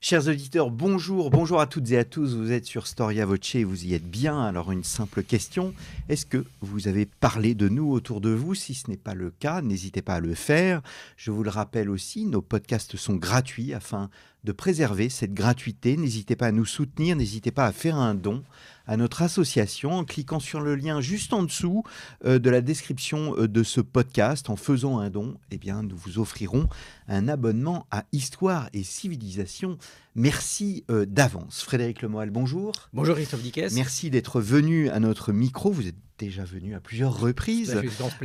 Chers auditeurs, bonjour à toutes et à tous. Vous êtes sur Storia Voce et vous y êtes bien. Alors une simple question, est-ce que vous avez parlé de nous autour de vous? Si ce n'est pas le cas, n'hésitez pas à le faire. Je vous le rappelle aussi, nos podcasts sont gratuits afin de préserver cette gratuité. N'hésitez pas à nous soutenir, n'hésitez pas à faire un don à notre association en cliquant sur le lien juste en dessous de la description de ce podcast. En faisant un don, eh bien, nous vous offrirons un abonnement à Histoire et Civilisation. Merci d'avance. Frédéric Lemoal, bonjour. Bonjour Christophe Dickès. Merci d'être venu à notre micro. Vous êtes déjà venu à plusieurs reprises.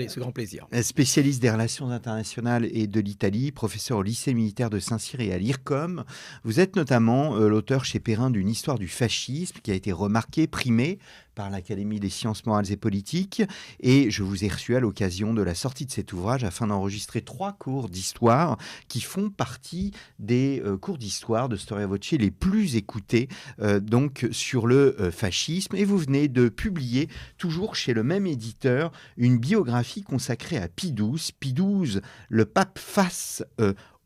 Ce grand plaisir. Spécialiste des relations internationales et de l'Italie, professeur au lycée militaire de Saint-Cyr et à l'IRCOM. Vous êtes notamment l'auteur chez Perrin d'une histoire du fascisme qui a été remarquée, primée par l'Académie des sciences morales et politiques. Et je vous ai reçu à l'occasion de la sortie de cet ouvrage afin d'enregistrer 3 cours d'histoire qui font partie des cours d'histoire de Storia Voce les plus écoutés donc sur le fascisme. Et vous venez de publier, toujours chez le même éditeur, une biographie consacrée à Pie XII. Pie XII, le pape face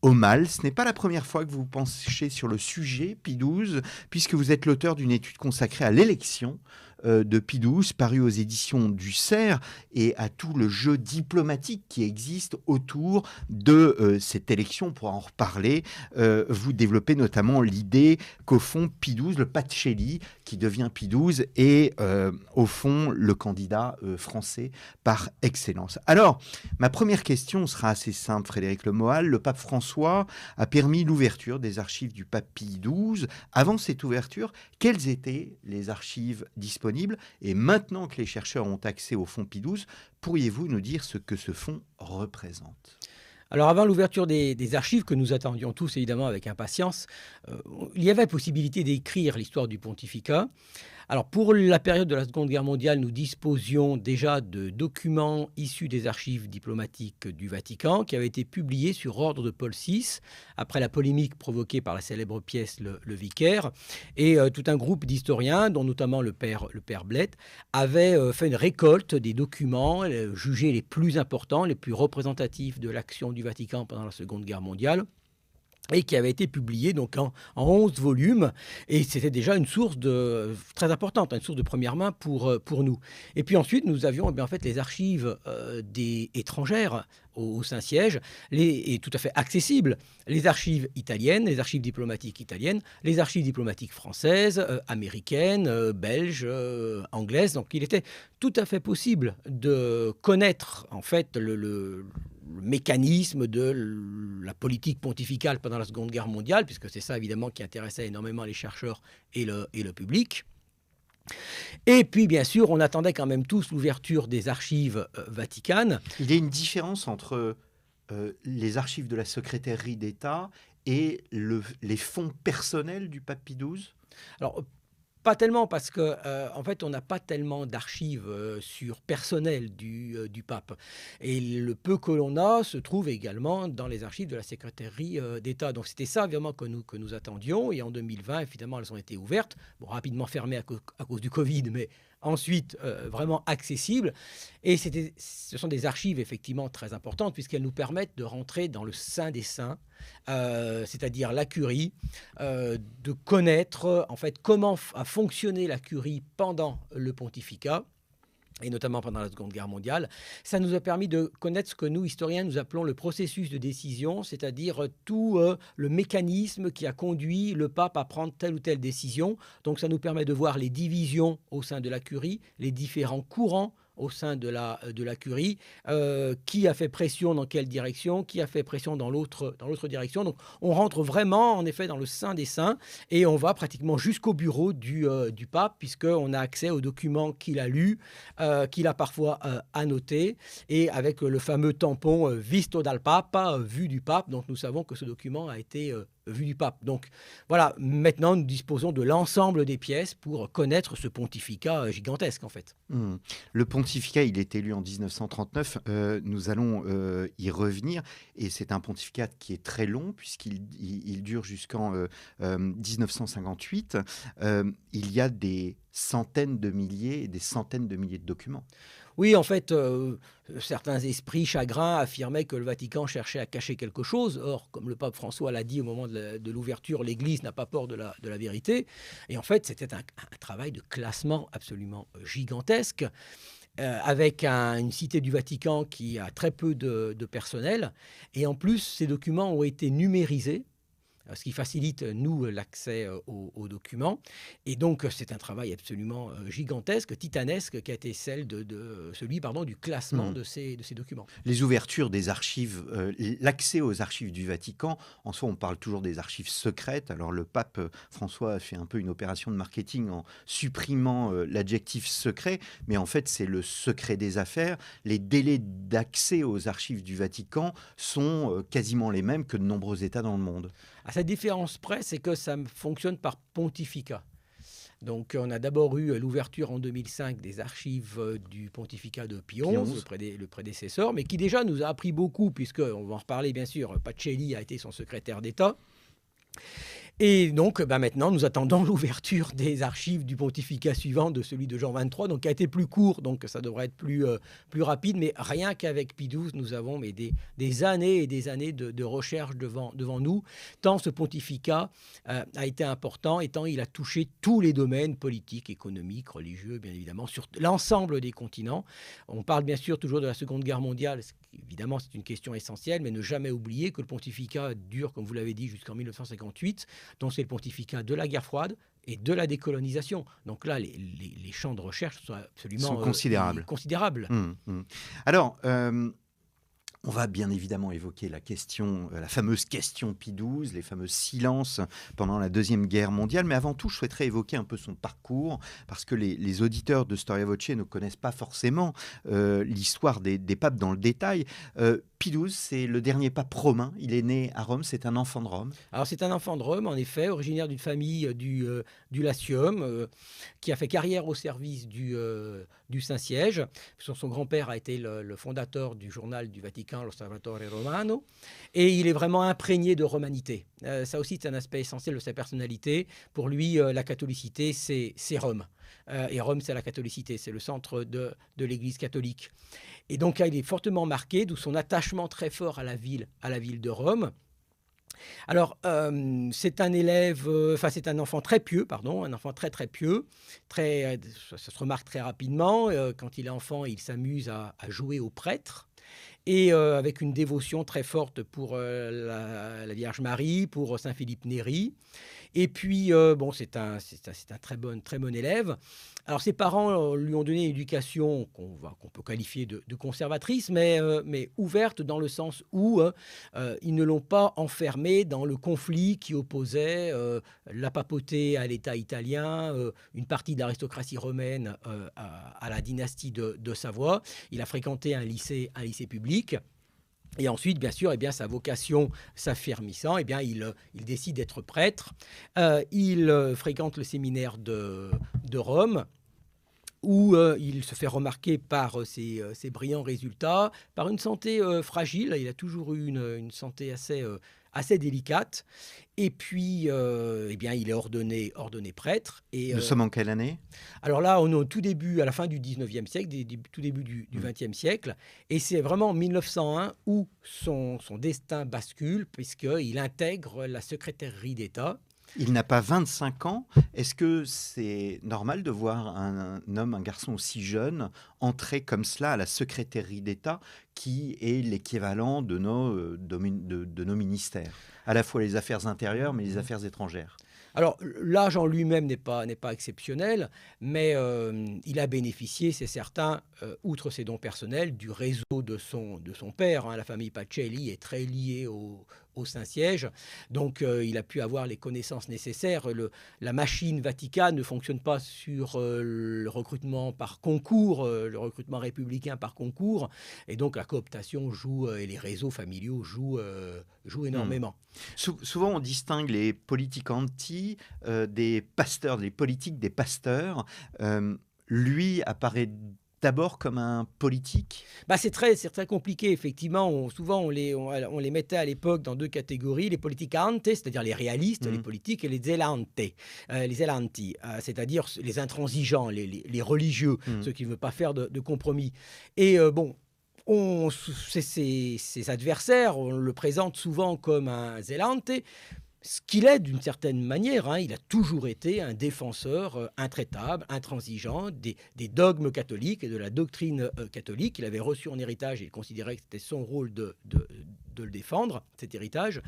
au mal. Ce n'est pas la première fois que vous penchez sur le sujet, Pie XII, puisque vous êtes l'auteur d'une étude consacrée à l'élection de Pie XII, paru aux éditions du Cerf, et à tout le jeu diplomatique qui existe autour de cette élection. On pourra en reparler. Vous développez notamment l'idée qu'au fond, Pie XII, le Pacelli, qui devient Pie XII, est au fond le candidat français par excellence. Alors, ma première question sera assez simple, Frédéric Lemoal. Le pape François a permis l'ouverture des archives du pape Pie XII. Avant cette ouverture, quelles étaient les archives disponibles? Et maintenant que les chercheurs ont accès au fonds Pie XII, pourriez-vous nous dire ce que ce fonds représente? Alors avant l'ouverture des archives, que nous attendions tous évidemment avec impatience, il y avait possibilité d'écrire l'histoire du pontificat. Alors pour la période de la Seconde Guerre mondiale, nous disposions déjà de documents issus des archives diplomatiques du Vatican qui avaient été publiés sur ordre de Paul VI, après la polémique provoquée par la célèbre pièce Le Vicaire. Et tout un groupe d'historiens, dont notamment le père Blett, avait fait une récolte des documents jugés les plus importants, les plus représentatifs de l'action du Vatican pendant la Seconde Guerre mondiale, et qui avait été publié donc en 11 volumes. Et c'était déjà une source très importante, une source de première main pour nous. Et puis ensuite, nous avions en fait les archives des étrangères au Saint-Siège, et tout à fait accessibles, les archives italiennes, les archives diplomatiques italiennes, les archives diplomatiques françaises, américaines, belges, anglaises. Donc il était tout à fait possible de connaître en fait le mécanisme de la politique pontificale pendant la Seconde Guerre mondiale, puisque c'est ça évidemment qui intéressait énormément les chercheurs et le public. Et puis bien sûr, on attendait quand même tous l'ouverture des archives vaticanes. Il y a une différence entre les archives de la secrétairerie d'État et les fonds personnels du pape Pie XII? Alors, pas tellement, parce que en fait, on n'a pas tellement d'archives sur personnel du pape. Et le peu que l'on a se trouve également dans les archives de la secrétairerie d'État. Donc c'était ça vraiment que nous attendions. Et en 2020, évidemment, elles ont été ouvertes, rapidement fermées à cause du Covid, mais ensuite vraiment accessibles. Et ce sont des archives effectivement très importantes, puisqu'elles nous permettent de rentrer dans le sein des saints, c'est-à-dire la curie, de connaître en fait comment a fonctionné la curie pendant le pontificat, et notamment pendant la Seconde Guerre mondiale. Ça nous a permis de connaître ce que nous, historiens, nous appelons le processus de décision, c'est-à-dire tout le mécanisme qui a conduit le pape à prendre telle ou telle décision. Donc ça nous permet de voir les divisions au sein de la curie, les différents courants au sein de la curie, qui a fait pression dans quelle direction, qui a fait pression dans l'autre direction. Donc on rentre vraiment en effet dans le sein des saints, et on va pratiquement jusqu'au bureau du pape, puisqu'on a accès aux documents qu'il a lus, qu'il a parfois annotés, et avec le fameux tampon visto dal Papa, vu du pape. Donc nous savons que ce document a été vue du pape. Donc voilà, maintenant nous disposons de l'ensemble des pièces pour connaître ce pontificat gigantesque en fait. Le pontificat, il est élu en 1939, nous allons y revenir, et c'est un pontificat qui est très long puisqu'il dure jusqu'en 1958. Il y a des centaines de milliers et des centaines de milliers de documents. Oui, en fait, certains esprits chagrins affirmaient que le Vatican cherchait à cacher quelque chose. Or, comme le pape François l'a dit au moment de l'ouverture, l'Église n'a pas peur de la vérité. Et en fait, c'était un travail de classement absolument gigantesque, avec une cité du Vatican qui a très peu de personnel. Et en plus, ces documents ont été numérisés, ce qui facilite, nous, l'accès aux documents. Et donc, c'est un travail absolument gigantesque, titanesque, qui a été celui du classement de ces documents. Les ouvertures des archives, l'accès aux archives du Vatican, en soi, on parle toujours des archives secrètes. Alors, le pape François a fait un peu une opération de marketing en supprimant l'adjectif secret, mais en fait, c'est le secret des affaires. Les délais d'accès aux archives du Vatican sont quasiment les mêmes que de nombreux États dans le monde. À cette différence près, c'est que ça fonctionne par pontificat. Donc, on a d'abord eu l'ouverture en 2005 des archives du pontificat de Pie XI, le prédécesseur, mais qui déjà nous a appris beaucoup, puisqu'on va en reparler bien sûr, Pacelli a été son secrétaire d'État. Et donc, maintenant, nous attendons l'ouverture des archives du pontificat suivant, de celui de Jean XXIII, donc qui a été plus court, donc ça devrait être plus rapide. Mais rien qu'avec Pie XII, nous avons des années et des années de recherche devant nous, tant ce pontificat a été important, et tant il a touché tous les domaines politiques, économiques, religieux, bien évidemment, sur l'ensemble des continents. On parle bien sûr toujours de la Seconde Guerre mondiale. Évidemment, c'est une question essentielle, mais ne jamais oublier que le pontificat dure, comme vous l'avez dit, jusqu'en 1958, dont c'est le pontificat de la guerre froide et de la décolonisation. Donc là, les champs de recherche sont absolument considérables. Alors, on va bien évidemment évoquer la fameuse question Pie XII, les fameux silences pendant la Deuxième Guerre mondiale. Mais avant tout, je souhaiterais évoquer un peu son parcours, parce que les auditeurs de Storia Voce ne connaissent pas forcément l'histoire des papes dans le détail. Pie XII, c'est le dernier pape romain. Il est né à Rome, c'est un enfant de Rome. Alors c'est un enfant de Rome, en effet, originaire d'une famille du Latium, qui a fait carrière au service du Saint-Siège. Son grand-père a été le fondateur du journal du Vatican, l'Osservatore Romano, et il est vraiment imprégné de romanité. Ça aussi, c'est un aspect essentiel de sa personnalité. Pour lui, la catholicité, c'est Rome. Et Rome, c'est la catholicité, c'est le centre de l'Église catholique. Et donc, il est fortement marqué, d'où son attachement très fort à la ville de Rome. Alors, c'est un enfant très pieux, un enfant très très pieux. Ça se remarque très rapidement. Quand il est enfant, il s'amuse à jouer au prêtre. Et avec une dévotion très forte pour la Vierge Marie, pour Saint Philippe Néri. Et puis, c'est un très bon élève. Alors, ses parents lui ont donné une éducation qu'on peut qualifier de conservatrice, mais ouverte, dans le sens où ils ne l'ont pas enfermé dans le conflit qui opposait la papauté à l'État italien, une partie de l'aristocratie romaine à la dynastie de Savoie. Il a fréquenté un lycée public. Et ensuite, bien sûr, sa vocation s'affirmissant, il décide d'être prêtre. Il fréquente le séminaire de Rome, où il se fait remarquer par ses brillants résultats, par une santé fragile. Il a toujours eu une santé assez délicate. Et puis, il est ordonné prêtre. Et, nous sommes en quelle année ? Alors là, on est au tout début, à la fin du 19e siècle, tout début du 20e siècle. Et c'est vraiment en 1901 où son destin bascule, puisqu'il intègre la secrétairerie d'État. Il n'a pas 25 ans. Est-ce que c'est normal de voir un homme, un garçon aussi jeune, entrer comme cela à la secrétairerie d'État, qui est l'équivalent de nos ministères, à la fois les affaires intérieures, mais les affaires étrangères? Alors, l'âge en lui-même n'est pas exceptionnel, mais il a bénéficié, c'est certain, outre ses dons personnels, du réseau de son père. La famille Pacelli est très liée au Saint-Siège, donc il a pu avoir les connaissances nécessaires. La machine vaticane ne fonctionne pas sur le recrutement par concours, le recrutement républicain par concours, et donc la cooptation joue, et les réseaux familiaux jouent énormément. Souvent, on distingue les politicanti des pasteurs, les politiques des pasteurs. Lui apparaît d'abord comme un politique? C'est très compliqué, effectivement. Souvent, on les mettait à l'époque dans deux catégories, les politicantes, c'est-à-dire les réalistes, les Mmh. politiques, et les zelantes, les zelanti, c'est-à-dire les intransigeants, les religieux, Mmh. ceux qui ne veulent pas faire de compromis. Et bon, ses adversaires, on le présente souvent comme un zelante, ce qu'il est d'une certaine manière, hein. Il a toujours été un défenseur intraitable, intransigeant des dogmes catholiques et de la doctrine catholique. Il avait reçu en héritage et il considérait que c'était son rôle de le défendre, cet héritage.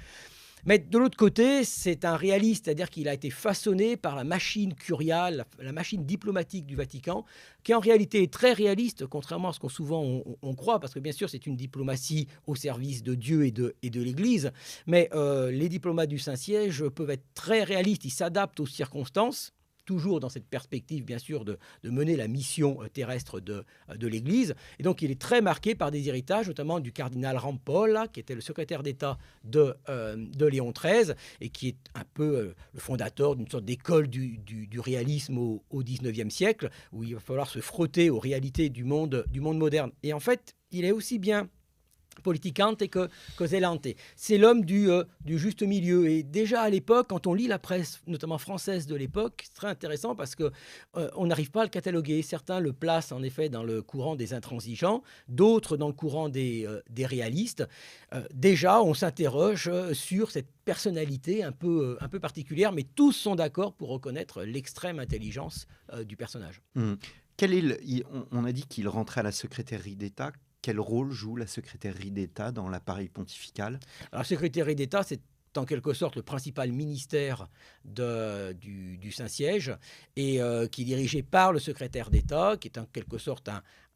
Mais de l'autre côté, c'est un réaliste, c'est-à-dire qu'il a été façonné par la machine curiale, la machine diplomatique du Vatican, qui en réalité est très réaliste, contrairement à ce qu'on souvent on croit, parce que bien sûr c'est une diplomatie au service de Dieu et de l'Église, mais les diplomates du Saint-Siège peuvent être très réalistes, ils s'adaptent aux circonstances, toujours dans cette perspective, bien sûr, de mener la mission terrestre de l'Église. Et donc, il est très marqué par des héritages, notamment du cardinal Rampolla, qui était le secrétaire d'État de Léon XIII, et qui est un peu le fondateur d'une sorte d'école du réalisme au XIXe siècle, où il va falloir se frotter aux réalités du monde moderne. Et en fait, il est aussi bien politicante que zelante. C'est l'homme du juste milieu. Et déjà à l'époque, quand on lit la presse, notamment française de l'époque, c'est très intéressant parce que on n'arrive pas à le cataloguer. Certains le placent en effet dans le courant des intransigeants, d'autres dans le courant des réalistes. Déjà, on s'interroge sur cette personnalité un peu particulière, mais tous sont d'accord pour reconnaître l'extrême intelligence du personnage. Mmh. On a dit qu'il rentrait à la secrétairerie d'État. Quel rôle joue la secrétairerie d'État dans l'appareil pontifical? Alors, la secrétairerie d'État, c'est en quelque sorte le principal ministère du Saint-Siège et qui est dirigé par le secrétaire d'État, qui est en quelque sorte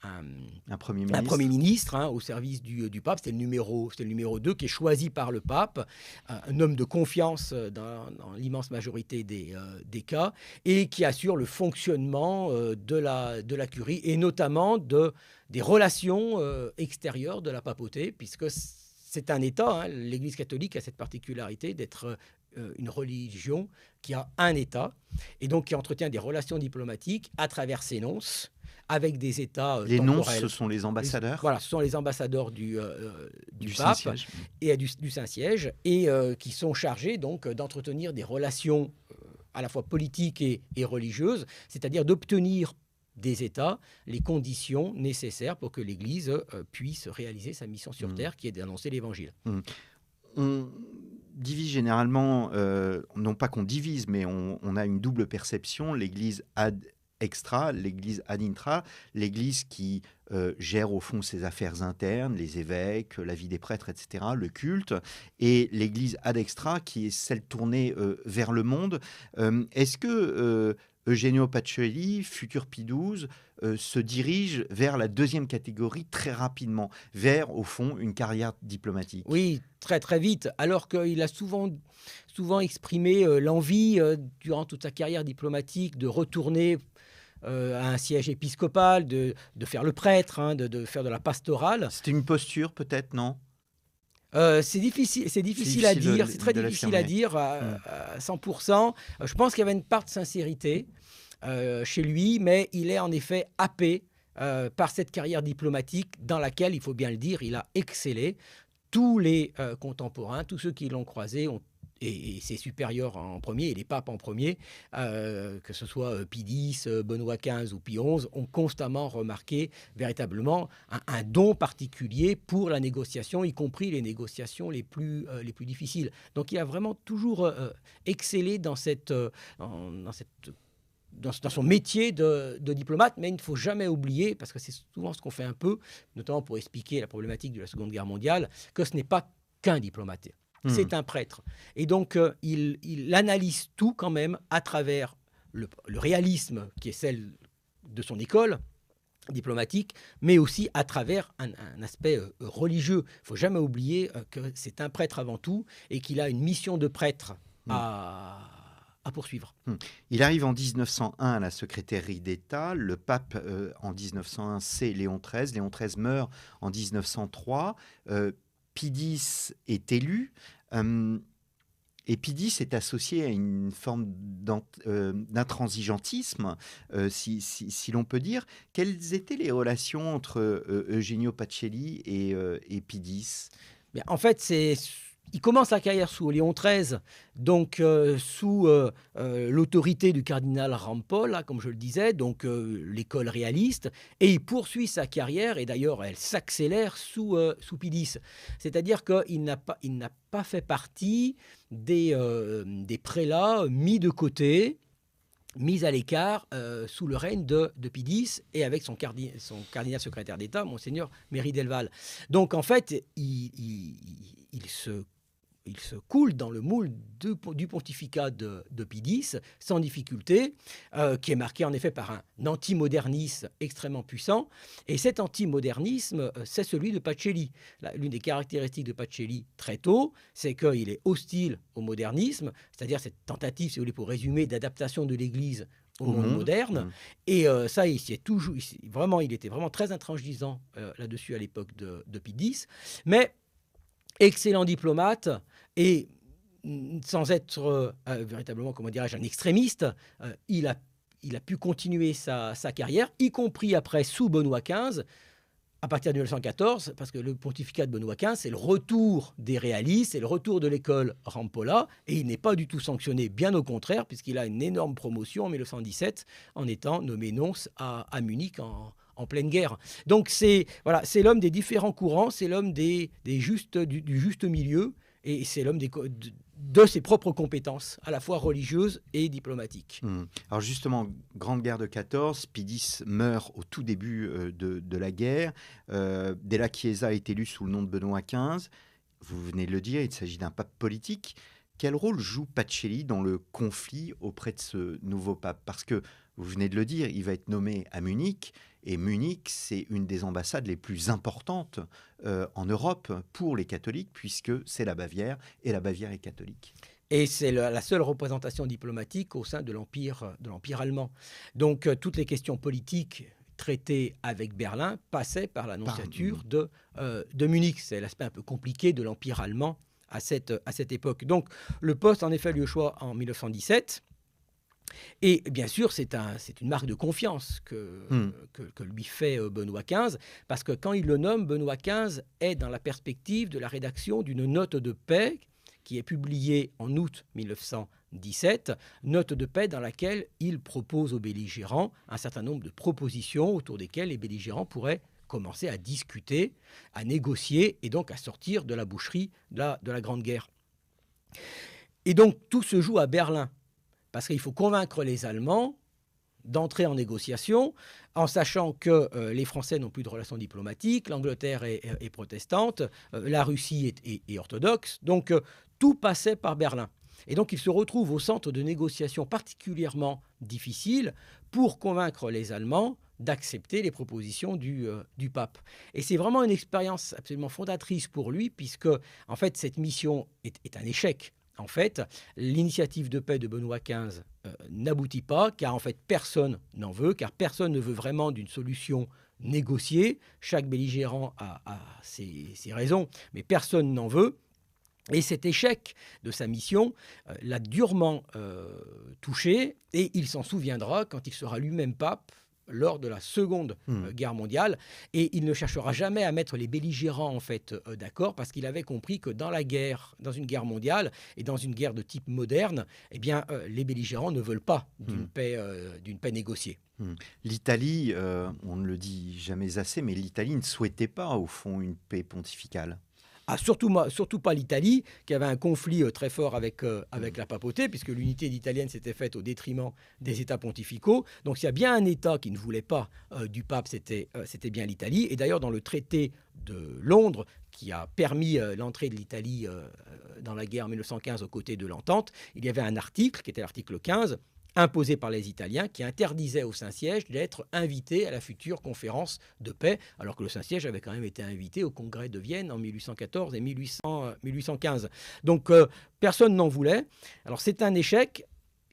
Un Premier un ministre? Premier ministre au service du pape. C'était le numéro 2 qui est choisi par le pape, un homme de confiance dans l'immense majorité des cas, et qui assure le fonctionnement de la curie, et notamment des relations extérieures de la papauté, puisque c'est un État, hein. L'Église catholique a cette particularité d'être une religion qui a un État, et donc qui entretient des relations diplomatiques à travers ses nonces, avec des États Les nonces, temporels. ce sont les ambassadeurs Voilà, ce sont les ambassadeurs du pape Saint-Siège. et du Saint-Siège, et qui sont chargés donc d'entretenir des relations à la fois politiques et religieuses, c'est-à-dire d'obtenir des États les conditions nécessaires pour que l'Église puisse réaliser sa mission sur terre, qui est d'annoncer l'Évangile. On divise généralement, non pas qu'on divise, mais on a une double perception, l'Église ad extra, l'Église ad intra, l'Église qui gère au fond ses affaires internes, les évêques, la vie des prêtres, etc., le culte, et l'Église ad extra qui est celle tournée vers le monde. Est-ce que Eugenio Pacelli, futur Pie XII, se dirige vers la deuxième catégorie très rapidement, vers, au fond, une carrière diplomatique? Oui, très très vite, alors qu'il a souvent exprimé l'envie, durant toute sa carrière diplomatique, de retourner à un siège épiscopal, de faire le prêtre, hein, de faire de la pastorale. C'était une posture, peut-être, non? C'est difficile à dire, c'est très difficile à dire à 100%. Je pense qu'il y avait une part de sincérité chez lui, mais il est en effet happé par cette carrière diplomatique dans laquelle, il faut bien le dire, il a excellé. Tous les contemporains, tous ceux qui l'ont croisé et ses supérieurs en premier, et les papes en premier, que ce soit Pie X, Benoît XV ou Pie XI, ont constamment remarqué véritablement un don particulier pour la négociation, y compris les négociations les plus difficiles. Donc il a vraiment toujours excellé dans son métier de diplomate, mais il ne faut jamais oublier, parce que c'est souvent ce qu'on fait un peu, notamment pour expliquer la problématique de la Seconde Guerre mondiale, que ce n'est pas qu'un diplomate. C'est un prêtre. Et donc, il analyse tout quand même à travers le réalisme qui est celle de son école diplomatique, mais aussi à travers un aspect religieux. Il ne faut jamais oublier que c'est un prêtre avant tout et qu'il a une mission de prêtre à poursuivre. Il arrive en 1901 à la secrétairerie d'État. Le pape, en 1901, c'est Léon XIII. Léon XIII meurt en 1903. Pie X est élu. Et Pidis est associé à une forme d'intransigeantisme, si l'on peut dire. Quelles étaient les relations entre Eugenio Pacelli et Pidis? Mais en fait, il commence sa carrière sous Léon XIII, donc sous l'autorité du cardinal Rampolla, comme je le disais, donc l'école réaliste, et il poursuit sa carrière, et d'ailleurs elle s'accélère sous Pidis. C'est-à-dire qu'il n'a pas fait partie des prélats mis de côté, mis à l'écart sous le règne de Pidis et avec son cardinal secrétaire d'État, Monseigneur Méry Delval. Donc en fait, il se coule dans le moule du pontificat de Pidis sans difficulté, qui est marqué en effet par un antimodernisme extrêmement puissant. Et cet antimodernisme, c'est celui de Pacelli. L'une des caractéristiques de Pacelli très tôt, c'est qu'il est hostile au modernisme, c'est-à-dire cette tentative, si vous voulez, pour résumer, d'adaptation de l'Église au monde moderne. Et ça, il était vraiment très intransigeant là-dessus à l'époque de Pidis. Mais excellent diplomate et sans être véritablement, comment dirais-je, un extrémiste, il a pu continuer sa carrière, y compris après sous Benoît XV, à partir de 1914, parce que le pontificat de Benoît XV, c'est le retour des réalistes, c'est le retour de l'école Rampolla, et il n'est pas du tout sanctionné, bien au contraire, puisqu'il a une énorme promotion en 1917, en étant nommé nonce à Munich en pleine guerre. Donc c'est l'homme des différents courants, c'est l'homme du juste milieu, et c'est l'homme de ses propres compétences, à la fois religieuses et diplomatiques. Alors justement, Grande Guerre de 14, Pidis meurt au tout début de la guerre. Della Chiesa est élu sous le nom de Benoît XV. Vous venez de le dire, il s'agit d'un pape politique. Quel rôle joue Pacelli dans le conflit auprès de ce nouveau pape? Parce que, vous venez de le dire, il va être nommé à Munich, et Munich, c'est une des ambassades les plus importantes en Europe pour les catholiques, puisque c'est la Bavière, et la Bavière est catholique. Et c'est la seule représentation diplomatique au sein de l'Empire allemand. Donc, toutes les questions politiques traitées avec Berlin passaient par la nonciature de Munich. C'est l'aspect un peu compliqué de l'Empire allemand à cette époque. Donc, le poste, en effet, lui choix en 1917. Et bien sûr, c'est une marque de confiance que lui fait Benoît XV, parce que quand il le nomme, Benoît XV est dans la perspective de la rédaction d'une note de paix qui est publiée en août 1917, note de paix dans laquelle il propose aux belligérants un certain nombre de propositions autour desquelles les belligérants pourraient commencer à discuter, à négocier et donc à sortir de la boucherie de la Grande Guerre. Et donc tout se joue à Berlin, parce qu'il faut convaincre les Allemands d'entrer en négociation, en sachant que les Français n'ont plus de relations diplomatiques, l'Angleterre est protestante, la Russie est orthodoxe, donc tout passait par Berlin. Et donc il se retrouve au centre de négociations particulièrement difficiles pour convaincre les Allemands d'accepter les propositions du pape. Et c'est vraiment une expérience absolument fondatrice pour lui, puisque en fait cette mission est un échec. En fait, l'initiative de paix de Benoît XV n'aboutit pas, car en fait personne n'en veut, car personne ne veut vraiment d'une solution négociée. Chaque belligérant a ses raisons, mais personne n'en veut. Et cet échec de sa mission l'a durement touché, et il s'en souviendra quand il sera lui-même pape lors de la Seconde Guerre mondiale, et il ne cherchera jamais à mettre les belligérants en fait d'accord, parce qu'il avait compris que dans une guerre mondiale et dans une guerre de type moderne, eh bien les belligérants ne veulent pas d'une paix négociée. L'Italie, on ne le dit jamais assez, mais l'Italie ne souhaitait pas au fond une paix pontificale. Ah, surtout pas l'Italie, qui avait un conflit très fort avec la papauté, puisque l'unité italienne s'était faite au détriment des États pontificaux. Donc s'il y a bien un État qui ne voulait pas du pape, c'était bien l'Italie. Et d'ailleurs, dans le traité de Londres, qui a permis l'entrée de l'Italie dans la guerre en 1915 aux côtés de l'Entente, il y avait un article, qui était l'article 15, imposé par les Italiens, qui interdisait au Saint-Siège d'être invité à la future conférence de paix, alors que le Saint-Siège avait quand même été invité au congrès de Vienne en 1814 et 1815. Donc personne n'en voulait. Alors c'est un échec.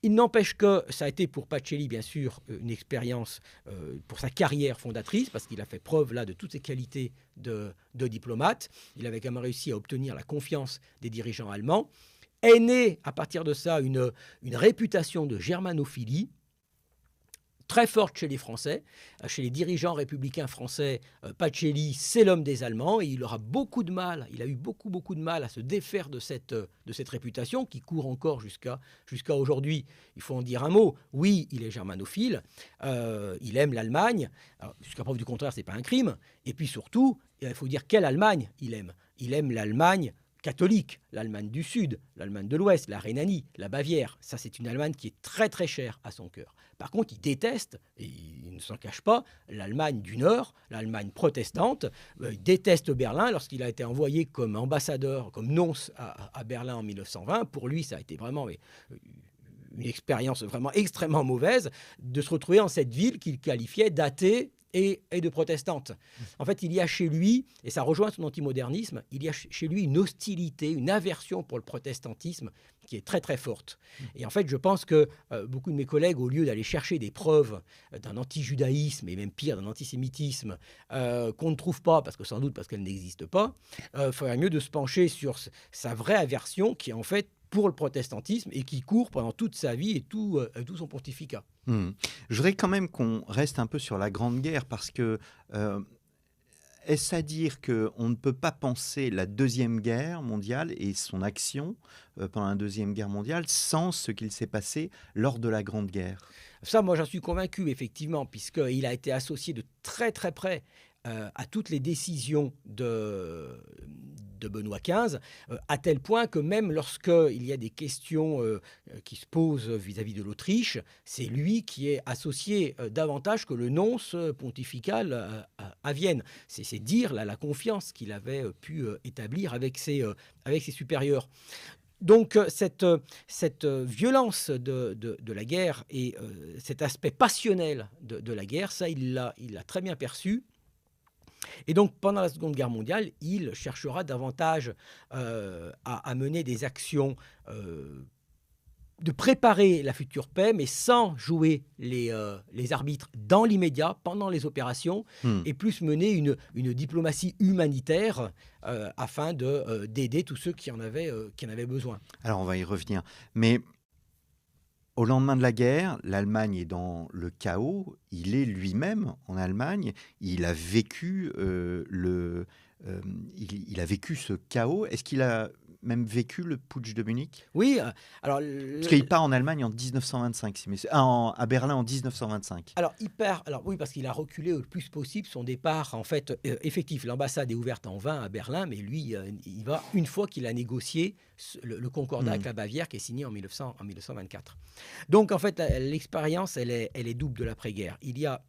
Il n'empêche que ça a été pour Pacelli, bien sûr, une expérience pour sa carrière fondatrice, parce qu'il a fait preuve là de toutes ses qualités de diplomate. Il avait quand même réussi à obtenir la confiance des dirigeants allemands. est née à partir de ça une réputation de germanophilie très forte chez les Français, chez les dirigeants républicains français. Pacelli, c'est l'homme des Allemands et il aura beaucoup de mal, il a eu beaucoup de mal à se défaire de cette réputation qui court encore jusqu'à aujourd'hui. Il faut en dire un mot. Oui, il est germanophile, il aime l'Allemagne. Jusqu'à preuve du contraire, ce n'est pas un crime. Et puis surtout, il faut dire quelle Allemagne il aime. Il aime l'Allemagne catholique, l'Allemagne du Sud, l'Allemagne de l'Ouest, la Rhénanie, la Bavière. Ça, c'est une Allemagne qui est très très chère à son cœur. Par contre, il déteste, et il ne s'en cache pas, l'Allemagne du Nord, l'Allemagne protestante. Il déteste Berlin lorsqu'il a été envoyé comme ambassadeur, comme nonce à Berlin en 1920. Pour lui, ça a été vraiment une expérience vraiment extrêmement mauvaise de se retrouver dans cette ville qu'il qualifiait d'athée et de protestante. En fait, il y a chez lui, et ça rejoint son antimodernisme, il y a chez lui une hostilité, une aversion pour le protestantisme qui est très très forte. Et en fait, je pense que beaucoup de mes collègues, au lieu d'aller chercher des preuves d'un anti-judaïsme, et même pire, d'un antisémitisme, qu'on ne trouve pas, sans doute parce qu'elle n'existe pas, ferait mieux de se pencher sur sa vraie aversion qui est en fait pour le protestantisme et qui court pendant toute sa vie et tout son pontificat. Je voudrais quand même qu'on reste un peu sur la Grande Guerre parce que est-ce à dire qu'on ne peut pas penser la Deuxième Guerre mondiale et son action pendant la Deuxième Guerre mondiale sans ce qu'il s'est passé lors de la Grande Guerre? Ça, moi, j'en suis convaincu, effectivement, puisqu'il a été associé de très très près à toutes les décisions de Benoît XV, à tel point que même lorsqu'il y a des questions qui se posent vis-à-vis de l'Autriche, c'est lui qui est associé davantage que le nonce pontifical à Vienne. C'est dire la confiance qu'il avait pu établir avec ses supérieurs. Donc cette violence de la guerre et cet aspect passionnel de la guerre, ça, il l'a très bien perçu. Et donc, pendant la Seconde Guerre mondiale, il cherchera davantage à mener des actions de préparer la future paix, mais sans jouer les arbitres dans l'immédiat, pendant les opérations, et plus mener une diplomatie humanitaire afin d'aider tous ceux qui en avaient besoin. Alors, on va y revenir. Mais au lendemain de la guerre, l'Allemagne est dans le chaos. Il est lui-même en Allemagne. Il a vécu il a vécu ce chaos. Est-ce qu'il a même vécu le putsch de Munich? Oui, alors... Parce qu'il part en Allemagne en 1925, à Berlin en 1925. Alors oui, parce qu'il a reculé le plus possible son départ, en fait, effectif. L'ambassade est ouverte en vain à Berlin, mais lui, il va une fois qu'il a négocié le concordat avec la Bavière qui est signé en 1924. Donc, en fait, l'expérience, elle est double de l'après-guerre. Il y a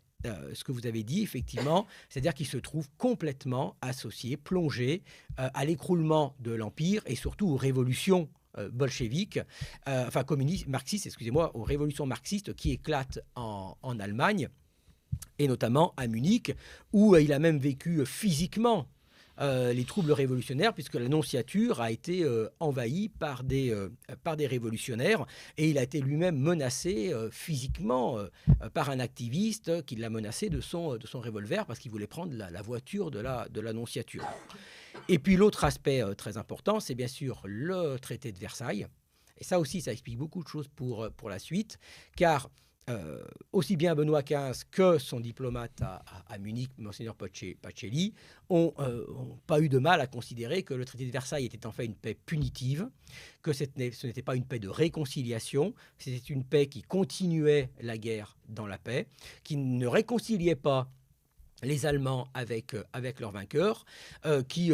ce que vous avez dit, effectivement, c'est-à-dire qu'il se trouve complètement associé, plongé à l'écroulement de l'Empire et surtout aux révolutions bolcheviques, marxistes, excusez-moi, aux révolutions marxistes qui éclatent en Allemagne, et notamment à Munich, où il a même vécu physiquement les troubles révolutionnaires, puisque la nonciature a été envahie par des révolutionnaires, et il a été lui-même menacé physiquement par un activiste qui l'a menacé de son revolver parce qu'il voulait prendre la voiture de la nonciature. Et puis l'autre aspect très important, c'est bien sûr le traité de Versailles, et ça aussi, ça explique beaucoup de choses pour la suite, car aussi bien Benoît XV que son diplomate à Munich, Monseigneur Pacelli, ont pas eu de mal à considérer que le traité de Versailles était en fait une paix punitive, que ce n'était pas une paix de réconciliation, c'était une paix qui continuait la guerre dans la paix, qui ne réconciliait pas les Allemands avec leurs vainqueurs, qui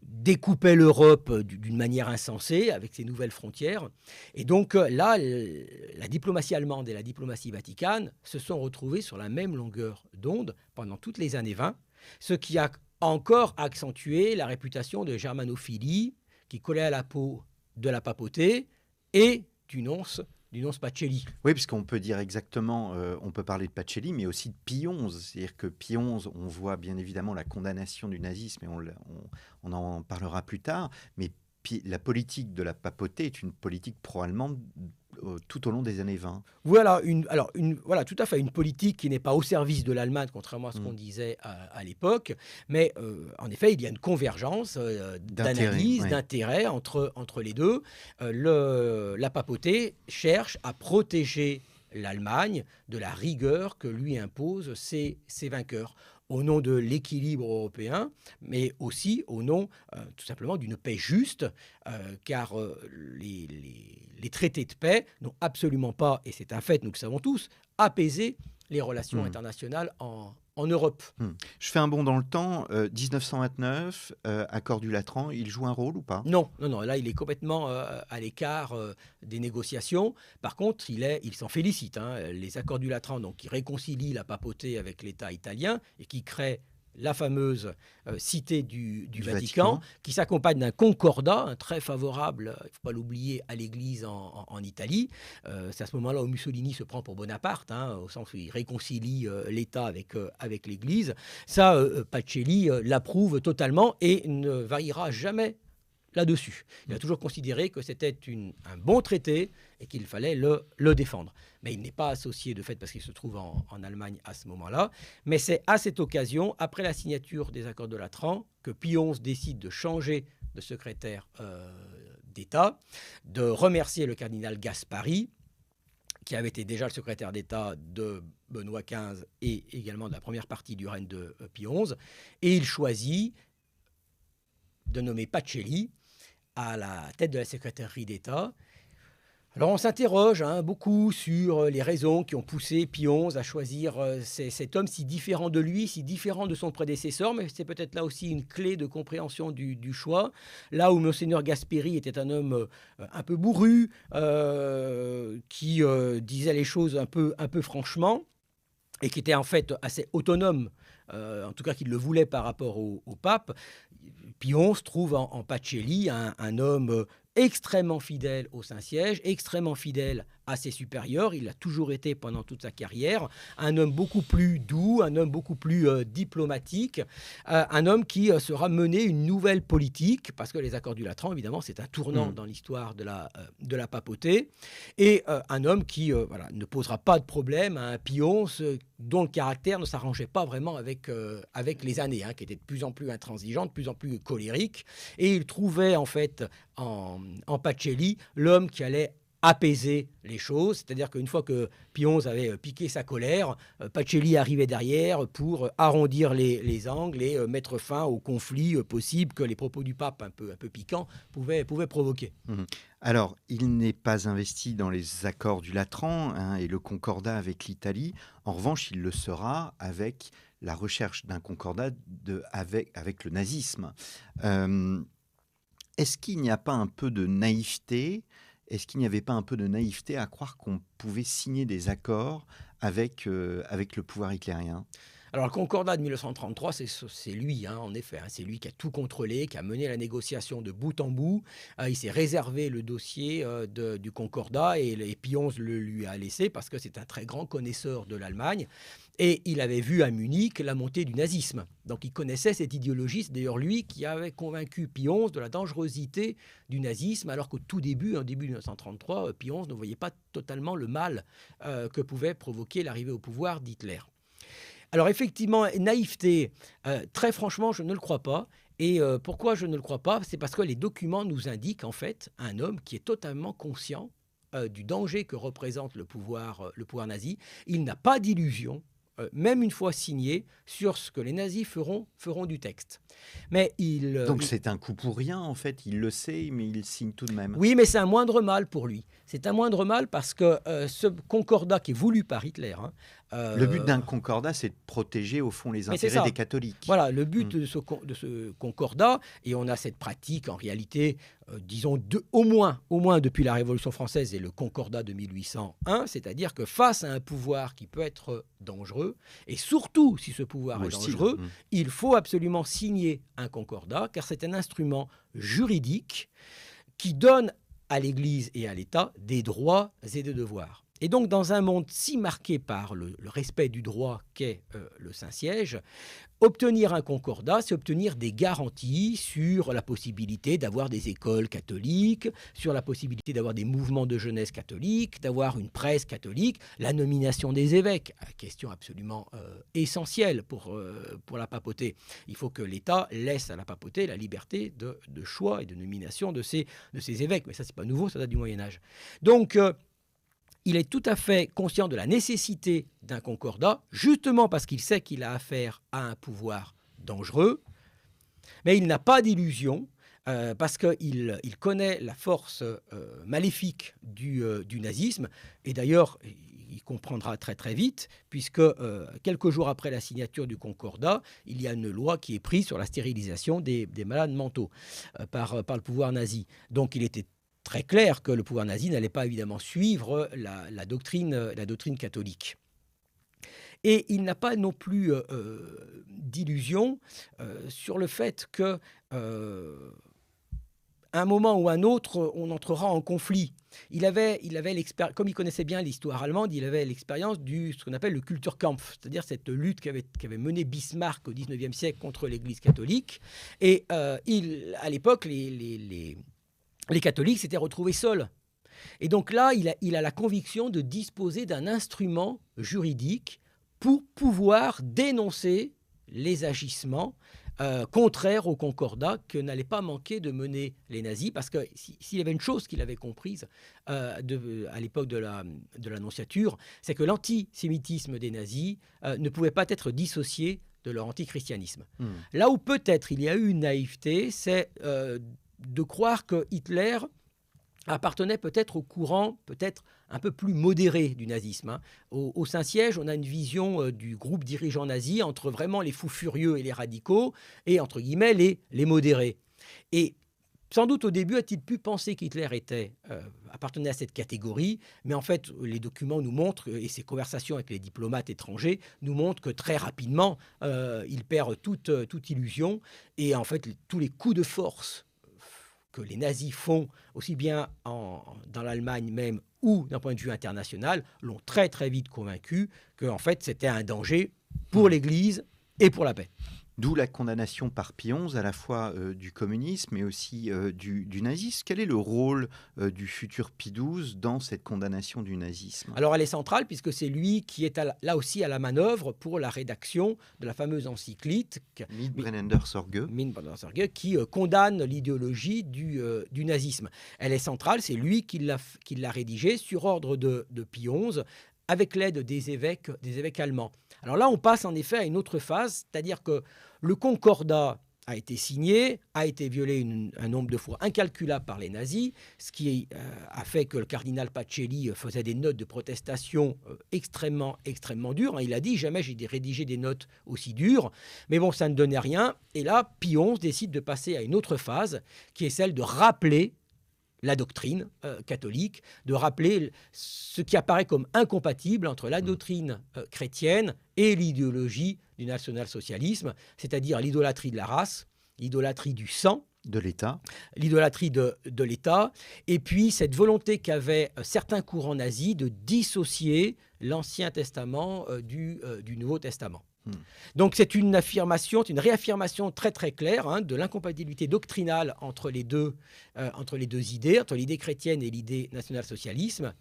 découpaient l'Europe d'une manière insensée avec ses nouvelles frontières. Et donc là, la diplomatie allemande et la diplomatie vaticane se sont retrouvées sur la même longueur d'onde pendant toutes les années 20, ce qui a encore accentué la réputation de germanophilie qui collait à la peau de la papauté et du nonce Pacelli. Oui, puisqu'on peut dire exactement, on peut parler de Pacelli, mais aussi de Pie XI. C'est-à-dire que Pie XI, on voit bien évidemment la condamnation du nazisme, et on en parlera plus tard, mais la politique de la papauté est une politique pro-allemande tout au long des années 20. Voilà, voilà, tout à fait, une politique qui n'est pas au service de l'Allemagne, contrairement à ce qu'on disait à l'époque. Mais en effet, il y a une convergence d'analyse, ouais. d'intérêt entre les deux. La papauté cherche à protéger l'Allemagne de la rigueur que lui imposent ses vainqueurs, au nom de l'équilibre européen, mais aussi au nom tout simplement d'une paix juste, car les traités de paix n'ont absolument pas, et c'est un fait, nous le savons tous, apaisé les relations internationales en Europe. Je fais un bond dans le temps. 1929, accord du Latran, il joue un rôle ou pas? Non, là il est complètement à l'écart des négociations. Par contre, il s'en félicite. Les accords du Latran, donc, qui réconcilient la papauté avec l'État italien et qui créent la fameuse cité du Vatican, qui s'accompagne d'un concordat très favorable, il ne faut pas l'oublier, à l'Église en Italie. C'est à ce moment-là où Mussolini se prend pour Bonaparte, au sens où il réconcilie l'État avec l'Église. Ça, Pacelli l'approuve totalement et ne variera jamais là-dessus. Il a toujours considéré que c'était un bon traité et qu'il fallait le défendre. Mais il n'est pas associé de fait parce qu'il se trouve en Allemagne à ce moment-là. Mais c'est à cette occasion, après la signature des accords de Latran, que Pie XI décide de changer de secrétaire d'État, de remercier le cardinal Gaspari, qui avait été déjà le secrétaire d'État de Benoît XV et également de la première partie du règne de Pie XI. Et il choisit de nommer Pacelli à la tête de la secrétairerie d'État. Alors on s'interroge beaucoup sur les raisons qui ont poussé Pie XI à choisir cet homme si différent de lui, si différent de son prédécesseur, mais c'est peut-être là aussi une clé de compréhension du choix. Là où Monseigneur Gasperi était un homme un peu bourru, qui disait les choses un peu franchement, et qui était en fait assez autonome, en tout cas qu'il le voulait par rapport au pape, Pie XI trouve en Pacelli un homme extrêmement fidèle au Saint-Siège, extrêmement fidèle à ses supérieurs. Il l'a toujours été pendant toute sa carrière. Un homme beaucoup plus doux, un homme beaucoup plus diplomatique, un homme qui sera mener une nouvelle politique, parce que les accords du Latran, évidemment, c'est un tournant dans l'histoire de la papauté, et un homme qui ne posera pas de problème à un Pie XI dont le caractère ne s'arrangeait pas vraiment avec les années, qui était de plus en plus intransigeant, de plus en plus colérique, et il trouvait en fait en Pacelli l'homme qui allait apaiser les choses, c'est-à-dire qu'une fois que Pie XI avait piqué sa colère, Pacelli arrivait derrière pour arrondir les angles et mettre fin aux conflits possibles que les propos du pape un peu piquants pouvaient provoquer. Alors, il n'est pas investi dans les accords du Latran et le concordat avec l'Italie. En revanche, il le sera avec la recherche d'un concordat avec le nazisme. Est-ce qu'il n'y a pas un peu de naïveté? Est-ce qu'il n'y avait pas un peu de naïveté à croire qu'on pouvait signer des accords avec le pouvoir hitlérien? Alors le concordat de 1933, c'est lui, en effet. C'est lui qui a tout contrôlé, qui a mené la négociation de bout en bout. Il s'est réservé le dossier du concordat et Pie XI le lui a laissé parce que c'est un très grand connaisseur de l'Allemagne. Et il avait vu à Munich la montée du nazisme. Donc il connaissait cette idéologie. C'est d'ailleurs lui qui avait convaincu Pie XI de la dangerosité du nazisme, alors qu'au tout début, en début 1933, Pie XI ne voyait pas totalement le mal que pouvait provoquer l'arrivée au pouvoir d'Hitler. Alors effectivement, naïveté, très franchement, je ne le crois pas. Et pourquoi je ne le crois pas? C'est parce que les documents nous indiquent en fait un homme qui est totalement conscient du danger que représente le pouvoir nazi. Il n'a pas d'illusion, même une fois signé, sur ce que les nazis feront du texte. Mais Donc c'est un coup pour rien, en fait. Il le sait, mais il signe tout de même. Oui, mais c'est un moindre mal pour lui. C'est un moindre mal parce que ce concordat qui est voulu par Hitler... le but d'un concordat, c'est de protéger, au fond, les intérêts des catholiques. Voilà, le but de ce concordat, et on a cette pratique, en réalité, disons, au moins depuis la Révolution française et le concordat de 1801, c'est-à-dire que face à un pouvoir qui peut être dangereux, et surtout si ce pouvoir est dangereux, il faut absolument signer un concordat, car c'est un instrument juridique qui donne à l'Église et à l'État des droits et des devoirs. Et donc, dans un monde si marqué par le respect du droit qu'est le Saint-Siège, obtenir un concordat, c'est obtenir des garanties sur la possibilité d'avoir des écoles catholiques, sur la possibilité d'avoir des mouvements de jeunesse catholiques, d'avoir une presse catholique, la nomination des évêques, question absolument essentielle pour la papauté. Il faut que l'État laisse à la papauté la liberté de choix et de nomination de ses évêques. Mais ça, c'est pas nouveau, ça date du Moyen-Âge. Donc, il est tout à fait conscient de la nécessité d'un concordat, justement parce qu'il sait qu'il a affaire à un pouvoir dangereux, mais il n'a pas d'illusion, parce qu'il connaît la force maléfique du nazisme, et d'ailleurs, il comprendra très très vite, puisque quelques jours après la signature du concordat, il y a une loi qui est prise sur la stérilisation des malades mentaux par le pouvoir nazi. Donc il était très clair que le pouvoir nazi n'allait pas évidemment suivre la doctrine catholique. Et il n'a pas non plus d'illusion sur le fait que à un moment ou un autre, on entrera en conflit. Comme il connaissait bien l'histoire allemande, il avait l'expérience de ce qu'on appelle le Kulturkampf, c'est-à-dire cette lutte qu'avait menée Bismarck au XIXe siècle contre l'Église catholique. Et à l'époque, les catholiques s'étaient retrouvés seuls. Et donc là, il a la conviction de disposer d'un instrument juridique pour pouvoir dénoncer les agissements contraires au concordat que n'allaient pas manquer de mener les nazis, parce que s'il y avait une chose qu'il avait comprise à l'époque de l'Annonciature, c'est que l'antisémitisme des nazis ne pouvait pas être dissocié de leur antichristianisme. Là où peut-être il y a eu une naïveté, c'est de croire que Hitler appartenait peut-être au courant peut-être un peu plus modéré du nazisme. Au Saint-Siège, on a une vision du groupe dirigeant nazi entre vraiment les fous furieux et les radicaux, et entre guillemets les modérés. Et sans doute au début a-t-il pu penser qu'Hitler appartenait à cette catégorie, mais en fait les documents nous montrent, et ses conversations avec les diplomates étrangers nous montrent que très rapidement il perd toute illusion, et en fait tous les coups de force que les nazis font, aussi bien dans l'Allemagne même ou d'un point de vue international, l'ont très très vite convaincu que en fait, c'était un danger pour l'Église et pour la paix. D'où la condamnation par Pie XI à la fois du communisme mais aussi du nazisme. Quel est le rôle du futur Pie XII dans cette condamnation du nazisme ? Alors elle est centrale puisque c'est lui qui est là aussi à la manœuvre pour la rédaction de la fameuse encyclique Mitbrennender Sorge, qui condamne l'idéologie du nazisme. Elle est centrale, c'est lui qui l'a rédigée sur ordre de Pie XI, avec l'aide des évêques allemands. Alors là, on passe en effet à une autre phase, c'est-à-dire que le concordat a été signé, a été violé un nombre de fois incalculable par les nazis, ce qui a fait que le cardinal Pacelli faisait des notes de protestation extrêmement dures. Il a dit « jamais j'ai rédigé des notes aussi dures », mais bon, ça ne donnait rien. Et là, Pie XI décide de passer à une autre phase, qui est celle de rappeler la doctrine catholique, de rappeler ce qui apparaît comme incompatible entre la doctrine chrétienne et l'idéologie du national-socialisme, c'est-à-dire l'idolâtrie de la race, l'idolâtrie du sang, de l'État, l'idolâtrie de l'État, et puis cette volonté qu'avaient certains courants nazis de dissocier l'Ancien Testament du Nouveau Testament. Donc c'est une réaffirmation très très claire de l'incompatibilité doctrinale entre les deux idées, entre l'idée chrétienne et l'idée national-socialisme,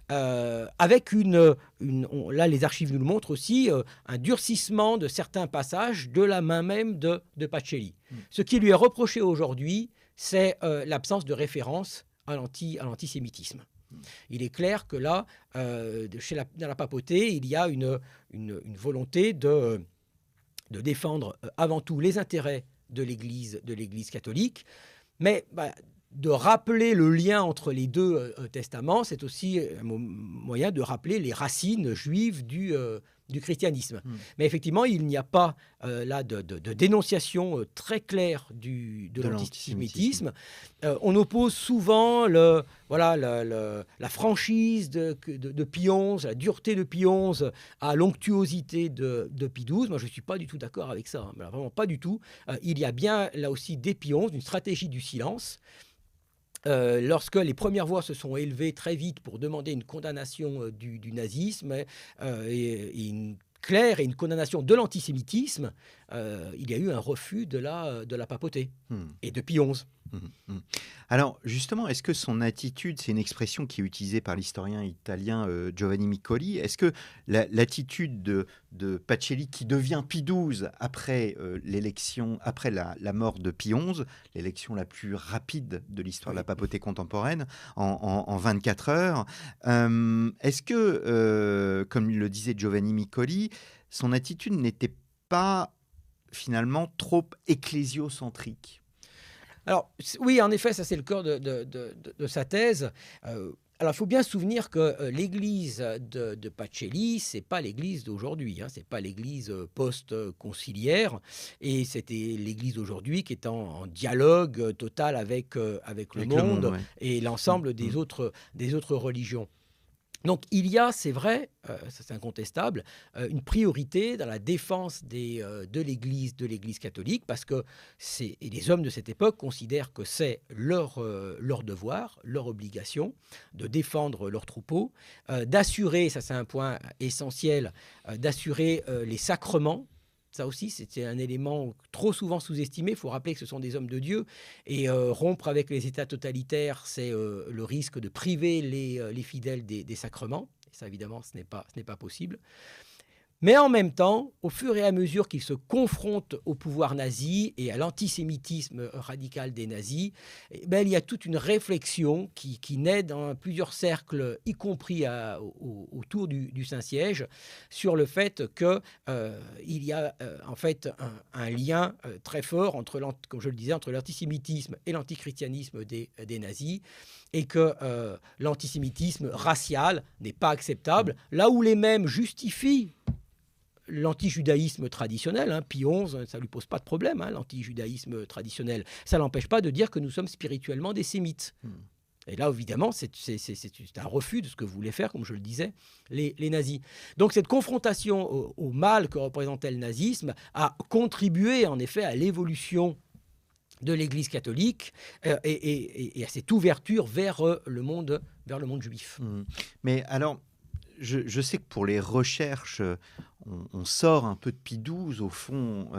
avec là les archives nous le montrent aussi, un durcissement de certains passages de la main même de Pacelli. Ce qui lui est reproché aujourd'hui, c'est l'absence de référence à l'antisémitisme. Il est clair que là, dans la papauté, il y a une volonté de défendre avant tout les intérêts de l'Église catholique, mais de rappeler le lien entre les deux testaments, c'est aussi un moyen de rappeler les racines juives du christianisme. Mais effectivement, il n'y a pas là de dénonciation très claire de l'antisémitisme. On oppose souvent la franchise de Pie XI, la dureté de Pie XI à l'onctuosité de Pie XII. Moi, je ne suis pas du tout d'accord avec ça, vraiment pas du tout. Il y a bien là aussi dès Pie XI une stratégie du silence. Lorsque les premières voix se sont élevées très vite pour demander une condamnation du nazisme et une claire et une condamnation de l'antisémitisme, il y a eu un refus de la papauté Hmm. et de Pie XI. Alors, justement, est-ce que son attitude, c'est une expression qui est utilisée par l'historien italien Giovanni Miccoli, est-ce que l'attitude de Pacelli, qui devient Pie XII après l'élection, après la mort de Pie XI, l'élection la plus rapide de l'histoire de la papauté contemporaine, en 24 heures, est-ce que, comme le disait Giovanni Miccoli, son attitude n'était pas finalement trop ecclésiocentrique? Alors, oui, en effet, ça c'est le cœur de sa thèse. Alors, il faut bien se souvenir que l'église de Pacelli, c'est pas l'église d'aujourd'hui, hein, c'est pas l'église post-conciliaire, et c'était l'église d'aujourd'hui qui est en dialogue total avec le Avec le monde, monde ouais. et Mm, l'ensemble mm. des autres religions. Donc il y a, c'est vrai, ça c'est incontestable, une priorité dans la défense de l'Église catholique, parce que et les hommes de cette époque considèrent que c'est leur devoir, leur obligation de défendre leurs troupeaux, d'assurer, ça c'est un point essentiel, d'assurer les sacrements. Ça aussi, c'était un élément trop souvent sous-estimé. Il faut rappeler que ce sont des hommes de Dieu. Et rompre avec les États totalitaires, c'est le risque de priver les fidèles des sacrements. Et ça, évidemment, ce n'est pas possible. Mais en même temps, au fur et à mesure qu'ils se confrontent au pouvoir nazi et à l'antisémitisme radical des nazis, eh ben, il y a toute une réflexion qui naît dans plusieurs cercles, y compris autour du Saint-Siège, sur le fait qu'il y a en fait un lien très fort entre, comme je le disais, entre l'antisémitisme et l'antichristianisme des nazis, et que l'antisémitisme racial n'est pas acceptable, là où les mêmes justifient l'antijudaïsme traditionnel. Hein, Pie XI, ça ne lui pose pas de problème, hein, l'antijudaïsme traditionnel. Ça ne l'empêche pas de dire que nous sommes spirituellement des sémites. Et là, évidemment, c'est un refus de ce que voulaient faire, comme je le disais, les nazis. Donc cette confrontation au mal que représentait le nazisme a contribué, en effet, à l'évolution de l'Église catholique et à cette ouverture vers le monde juif. Mais alors, je sais que pour les recherches, on sort un peu de Pie XII, au fond,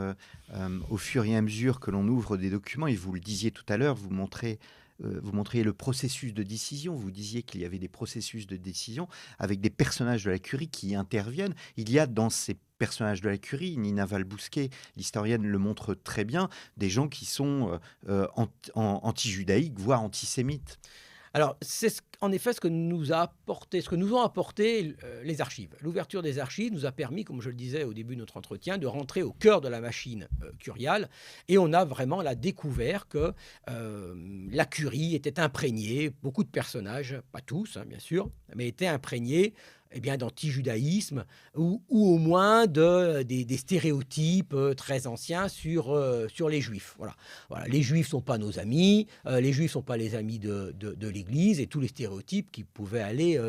au fur et à mesure que l'on ouvre des documents, et vous le disiez tout à l'heure, vous montriez le processus de décision, vous disiez qu'il y avait des processus de décision avec des personnages de la curie qui y interviennent. Il y a dans ces personnages de la curie, Nina Val-Bousquet, l'historienne le montre très bien, des gens qui sont anti-judaïques, voire antisémites. Alors, c'est en effet ce que nous ont apporté les archives. L'ouverture des archives nous a permis, comme je le disais au début de notre entretien, de rentrer au cœur de la machine curiale. Et on a vraiment découvert que la curie était imprégnée, beaucoup de personnages, pas tous, hein, bien sûr, mais étaient imprégnés d'antijudaïsme ou au moins des stéréotypes très anciens sur les juifs. Voilà. Les juifs ne sont pas nos amis, les juifs ne sont pas les amis de l'Église, et tous les stéréotypes qui pouvaient aller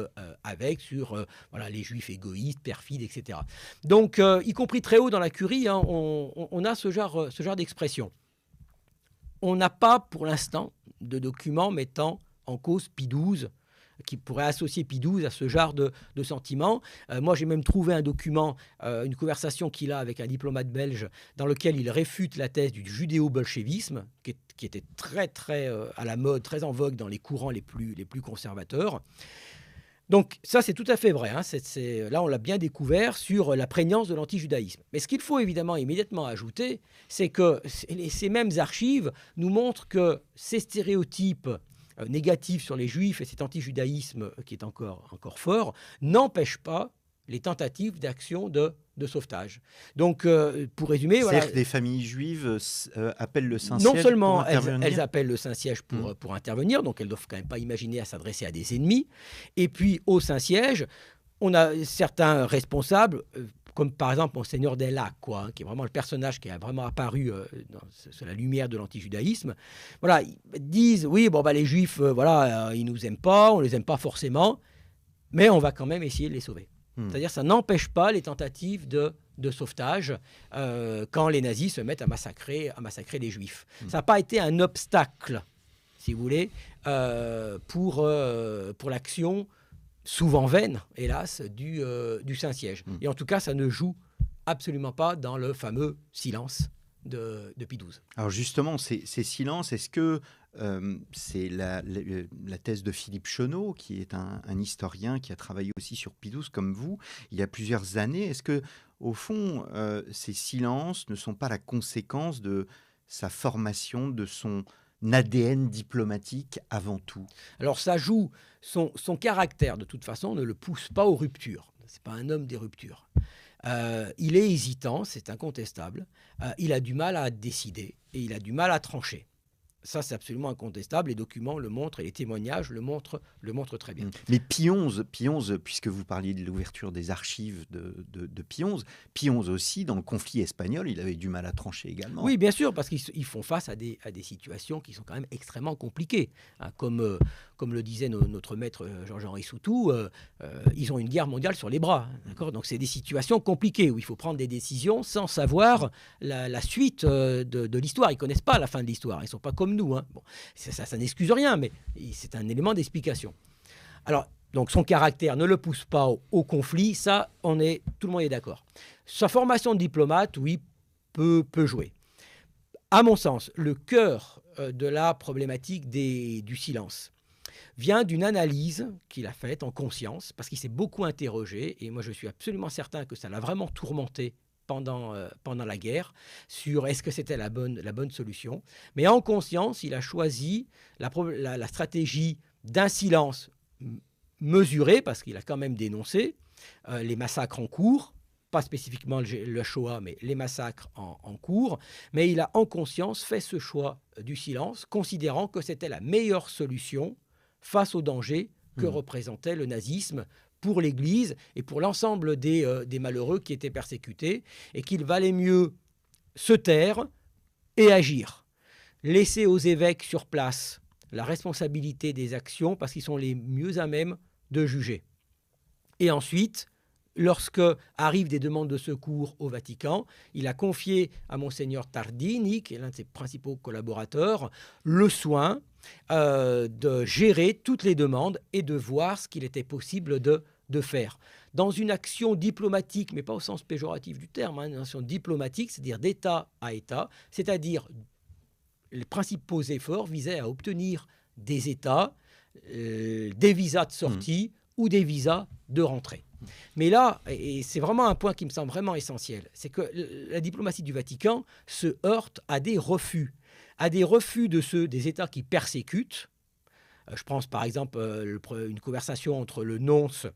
avec sur les juifs égoïstes, perfides, etc. Donc, y compris très haut dans la curie, hein, on a ce genre d'expression. On n'a pas, pour l'instant, de documents mettant en cause Pie XII, qui pourrait associer Pie XII à ce genre de sentiments. Moi, j'ai même trouvé un document, une conversation qu'il a avec un diplomate belge, dans lequel il réfute la thèse du judéo-bolchevisme, qui était très, très à la mode, très en vogue dans les courants les plus conservateurs. Donc ça, c'est tout à fait vrai. Hein. Là, on l'a bien découvert sur la prégnance de l'antijudaïsme. Mais ce qu'il faut évidemment immédiatement ajouter, c'est que ces mêmes archives nous montrent que ces stéréotypes négatif sur les juifs et cet antijudaïsme qui est encore fort, n'empêche pas les tentatives d'action de sauvetage. Donc, pour résumer... C'est-à-dire que des familles juives appellent le Saint-Siège non seulement pour intervenir. elles appellent le Saint-Siège pour intervenir, donc elles ne doivent quand même pas imaginer à s'adresser à des ennemis. Et puis, au Saint-Siège, on a certains responsables... comme par exemple Monseigneur Delac, qui est vraiment le personnage qui a vraiment apparu sur la lumière de l'antijudaïsme. Voilà, ils disent, oui, les Juifs, ils nous aiment pas, on les aime pas forcément, mais on va quand même essayer de les sauver. C'est-à-dire, ça n'empêche pas les tentatives de sauvetage quand les nazis se mettent à massacrer les Juifs. Ça n'a pas été un obstacle, si vous voulez, pour l'action souvent vaine, hélas, du Saint-Siège. Et en tout cas, ça ne joue absolument pas dans le fameux silence de Pie XII. Alors justement, ces silences, est-ce que c'est la thèse de Philippe Chenot, qui est un historien qui a travaillé aussi sur Pie XII comme vous, il y a plusieurs années. Est-ce que, au fond, ces silences ne sont pas la conséquence de sa formation, de son ADN diplomatique avant tout? Alors ça joue, son caractère de toute façon ne le pousse pas aux ruptures. Ce n'est pas un homme des ruptures. Il est hésitant, c'est incontestable. Il a du mal à décider et il a du mal à trancher. Ça, c'est absolument incontestable. Les documents le montrent et les témoignages le montrent très bien. Mais Pie XI, puisque vous parliez de l'ouverture des archives de Pie XI aussi, dans le conflit espagnol, il avait du mal à trancher également. Oui, bien sûr, parce qu'ils font face à des situations qui sont quand même extrêmement compliquées. Hein, comme le disait notre maître Georges-Henri Soutou, ils ont une guerre mondiale sur les bras. D'accord ? Donc, c'est des situations compliquées où il faut prendre des décisions sans savoir la suite de l'histoire. Ils ne connaissent pas la fin de l'histoire. Ils ne sont pas comme nous. Hein. Bon, ça n'excuse rien, mais c'est un élément d'explication. Alors, donc son caractère ne le pousse pas au conflit, ça, tout le monde est d'accord. Sa formation de diplomate, oui, peut jouer. À mon sens, le cœur de la problématique du silence vient d'une analyse qu'il a faite en conscience, parce qu'il s'est beaucoup interrogé, et moi je suis absolument certain que ça l'a vraiment tourmenté pendant la guerre, sur est-ce que c'était la bonne solution. Mais en conscience, il a choisi la stratégie d'un silence mesuré, parce qu'il a quand même dénoncé les massacres en cours, pas spécifiquement le Shoah, mais les massacres en cours. Mais il a en conscience fait ce choix du silence, considérant que c'était la meilleure solution face au danger que représentait le nazisme pour l'Église et pour l'ensemble des malheureux qui étaient persécutés, et qu'il valait mieux se taire et agir. Laisser aux évêques sur place la responsabilité des actions, parce qu'ils sont les mieux à même de juger. Et ensuite, lorsque arrivent des demandes de secours au Vatican, il a confié à Monseigneur Tardini, qui est l'un de ses principaux collaborateurs, le soin de gérer toutes les demandes et de voir ce qu'il était possible de faire. Dans une action diplomatique, mais pas au sens péjoratif du terme, une action diplomatique, c'est-à-dire d'État à État, c'est-à-dire les principaux efforts visaient à obtenir des États, des visas de sortie ou des visas de rentrée. Mais là, et c'est vraiment un point qui me semble vraiment essentiel, c'est que la diplomatie du Vatican se heurte à des refus des États qui persécutent. Je pense par exemple une conversation entre le nonce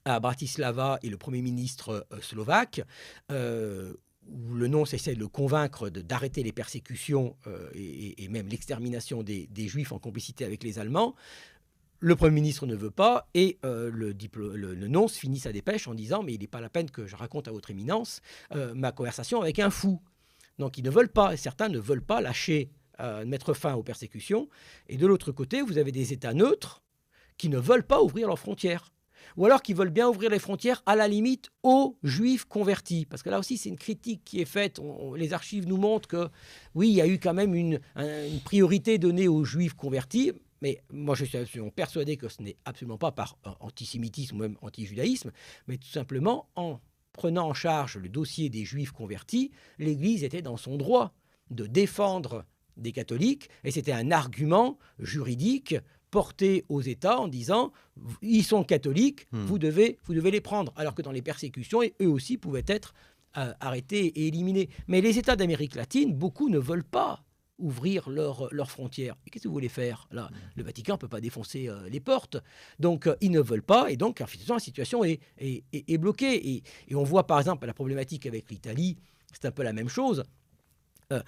à Bratislava et le Premier ministre slovaque, où le nonce essaie de le convaincre d'arrêter les persécutions et même l'extermination des Juifs en complicité avec les Allemands. Le Premier ministre ne veut pas, et le nonce finit sa dépêche en disant « Mais il n'est pas la peine que je raconte à votre éminence ma conversation avec un fou ». Donc ils ne veulent pas, et certains ne veulent pas lâcher, mettre fin aux persécutions. Et de l'autre côté, vous avez des États neutres qui ne veulent pas ouvrir leurs frontières. Ou alors qui veulent bien ouvrir les frontières à la limite aux Juifs convertis. Parce que là aussi, c'est une critique qui est faite. Les archives nous montrent que oui, il y a eu quand même une priorité donnée aux Juifs convertis. Mais moi, je suis absolument persuadé que ce n'est absolument pas par antisémitisme ou même antijudaïsme, mais tout simplement en prenant en charge le dossier des Juifs convertis, l'Église était dans son droit de défendre des catholiques, et c'était un argument juridique porté aux États en disant « ils sont catholiques, vous devez les prendre », alors que dans les persécutions, eux aussi pouvaient être arrêtés et éliminés. Mais les États d'Amérique latine, beaucoup ne veulent pas ouvrir leurs frontières. Et qu'est-ce que vous voulez faire là? Le Vatican ne peut pas défoncer les portes. Donc, ils ne veulent pas. Et donc, la situation est bloquée. Et on voit, par exemple, la problématique avec l'Italie, c'est un peu la même chose. Au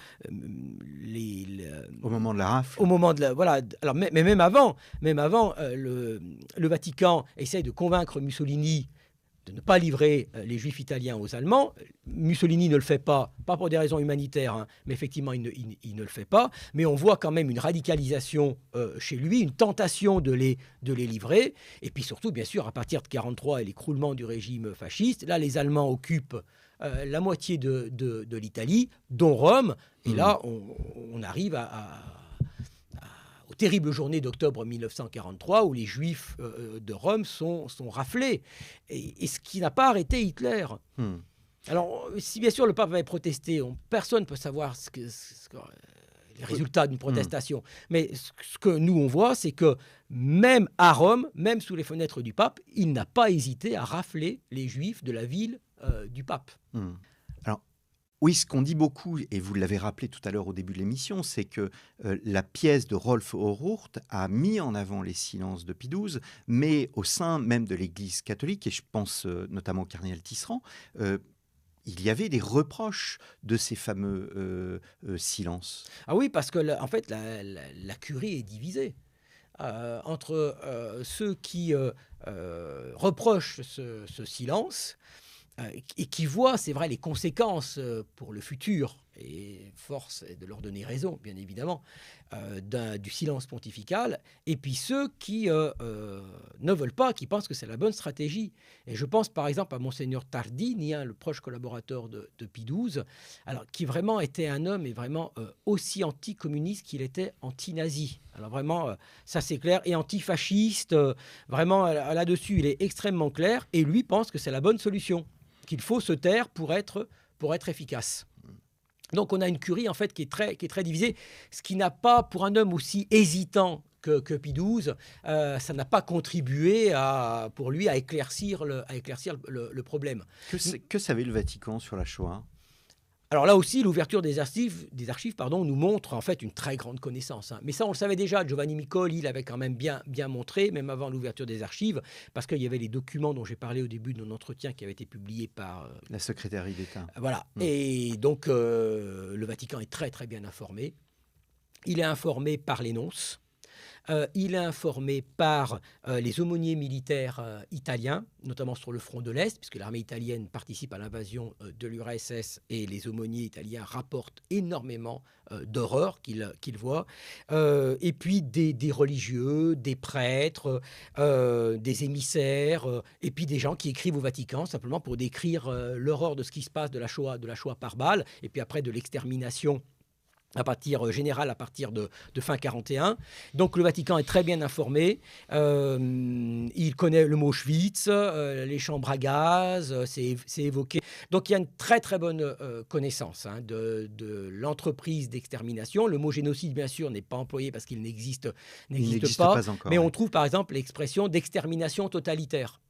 moment de la rafle. Au moment de la... Voilà. Alors, mais même avant, le Vatican essaye de convaincre Mussolini de ne pas livrer les Juifs italiens aux Allemands. Mussolini ne le fait pas pour des raisons humanitaires, hein, mais effectivement, il ne le fait pas. Mais on voit quand même une radicalisation chez lui, une tentation de les livrer. Et puis surtout, bien sûr, à partir de 1943 et l'écroulement du régime fasciste, là, les Allemands occupent la moitié de l'Italie, dont Rome. Et là, on arrive au terrible journée d'octobre 1943 où les Juifs de Rome sont raflés, et ce qui n'a pas arrêté Hitler. Alors, si bien sûr le pape avait protesté, personne ne peut savoir les résultats d'une protestation. Mais ce que nous, on voit, c'est que même à Rome, même sous les fenêtres du pape, il n'a pas hésité à rafler les Juifs de la ville du pape. Alors, oui, ce qu'on dit beaucoup, et vous l'avez rappelé tout à l'heure au début de l'émission, c'est que la pièce de Rolf Ohrhurt a mis en avant les silences de Pie XII, mais au sein même de l'Église catholique, et je pense notamment au cardinal Tisserand, il y avait des reproches de ces fameux silences. Ah oui, parce que en fait, la curie est divisée entre ceux qui reprochent ce silence et qui voient, c'est vrai, les conséquences pour le futur, et force est de leur donner raison, bien évidemment, du silence pontifical, et puis ceux qui ne veulent pas, qui pensent que c'est la bonne stratégie. Et je pense par exemple à Monseigneur Tardini, le proche collaborateur de Pie XII, alors, qui vraiment était un homme et vraiment aussi anticommuniste qu'il était anti-nazi. Alors vraiment, ça c'est clair, et antifasciste, vraiment là-dessus, il est extrêmement clair, et lui pense que c'est la bonne solution, qu'il faut se taire pour être efficace. Donc on a une curie en fait qui est très divisée, ce qui n'a pas, pour un homme aussi hésitant que Pie XII, ça n'a pas contribué pour lui à éclaircir le problème. Que savait le Vatican sur la Shoah ? Alors là aussi, l'ouverture des archives nous montre en fait une très grande connaissance. Mais ça, on le savait déjà. Giovanni Micoli, il avait quand même bien montré, même avant l'ouverture des archives, parce qu'il y avait les documents dont j'ai parlé au début de notre entretien qui avaient été publiés par la secrétaire d'État. Voilà. Et donc, le Vatican est très, très bien informé. Il est informé par les nonces. Il est informé par les aumôniers militaires italiens, notamment sur le front de l'Est, puisque l'armée italienne participe à l'invasion de l'URSS, et les aumôniers italiens rapportent énormément d'horreurs qu'ils voient. Et puis des religieux, des prêtres, des émissaires, et puis des gens qui écrivent au Vatican simplement pour décrire l'horreur de ce qui se passe de la Shoah par balle, et puis après de l'extermination générale à partir de fin 41. Donc le Vatican est très bien informé. Il connaît le mot Auschwitz, les chambres à gaz, c'est évoqué. Donc il y a une très très bonne connaissance de l'entreprise d'extermination. Le mot génocide, bien sûr, n'est pas employé parce qu'il n'existe pas encore, mais on trouve par exemple l'expression d'extermination totalitaire.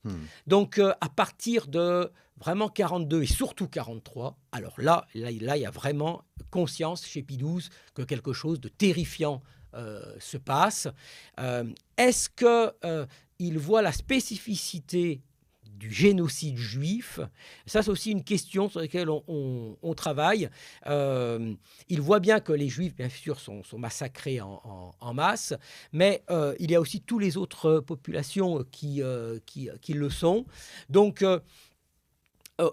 Donc à partir de vraiment 42 et surtout 43, alors là, il y a vraiment conscience chez Pie XII que quelque chose de terrifiant se passe. Est-ce qu'il voit la spécificité du génocide juif? Ça, c'est aussi une question sur laquelle on travaille. Il voit bien que les Juifs, bien sûr, sont massacrés en masse, mais il y a aussi toutes les autres populations qui le sont. Donc,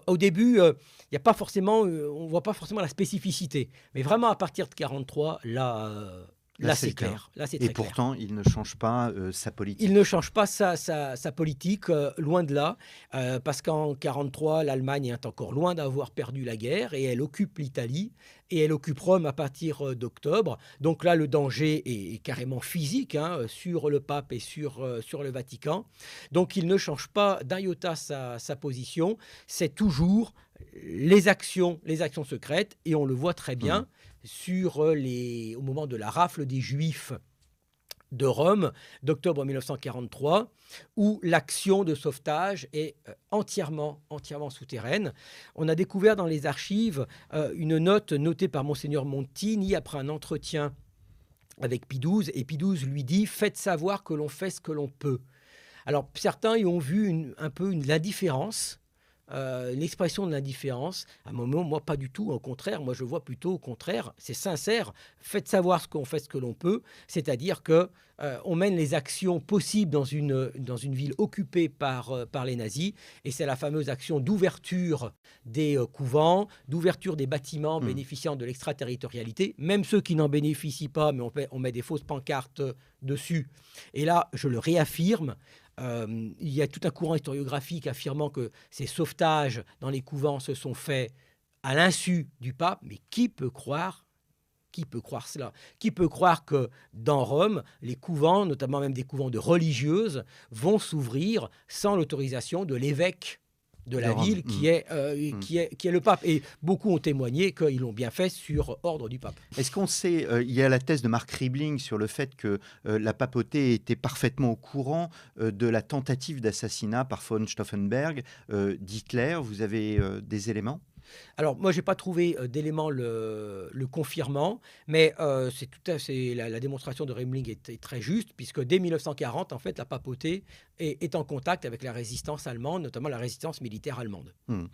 au début, on ne voit pas forcément la spécificité. Mais vraiment, à partir de 1943, là c'est clair. Là, c'est très pourtant, il ne change pas sa politique. Il ne change pas sa politique, loin de là, parce qu'en 1943, l'Allemagne est encore loin d'avoir perdu la guerre, et elle occupe l'Italie, et elle occupe Rome à partir d'octobre. Donc là, le danger est carrément physique sur le pape et sur le Vatican. Donc il ne change pas d'un iota sa position. C'est toujours les actions secrètes, et on le voit très bien au moment de la rafle des Juifs de Rome d'octobre 1943, où l'action de sauvetage est entièrement souterraine. On a découvert dans les archives une note notée par Monseigneur Montini après un entretien avec Pie XII, et Pie XII lui dit « Faites savoir que l'on fait ce que l'on peut ». Alors certains y ont vu un peu l'indifférence, l'expression de l'indifférence. À un moment, moi, pas du tout. Au contraire, moi, je vois plutôt au contraire. C'est sincère. Faites savoir qu'on fait ce que l'on peut. C'est-à-dire que on mène les actions possibles dans une ville occupée par les nazis. Et c'est la fameuse action d'ouverture des couvents, d'ouverture des bâtiments bénéficiant de l'extraterritorialité. Même ceux qui n'en bénéficient pas, mais on met des fausses pancartes dessus. Et là, je le réaffirme, il y a tout un courant historiographique affirmant que ces sauvetages dans les couvents se sont faits à l'insu du pape, mais qui peut croire qui peut croire cela? Qui peut croire que dans Rome, les couvents, notamment même des couvents de religieuses, vont s'ouvrir sans l'autorisation de l'évêque de De la Rome. ville Mm. qui est le pape. Et beaucoup ont témoigné qu'ils l'ont bien fait sur ordre du pape. Est-ce qu'on sait, il y a la thèse de Marc Ribling sur le fait que la papauté était parfaitement au courant de la tentative d'assassinat par von Stauffenberg d'Hitler. Vous avez des éléments? Alors, moi, j'ai pas trouvé d'éléments le confirmant, mais c'est tout à fait la démonstration de Remling est très juste, puisque dès 1940, en fait, la papauté est en contact avec la résistance allemande, notamment la résistance militaire allemande. Hmm.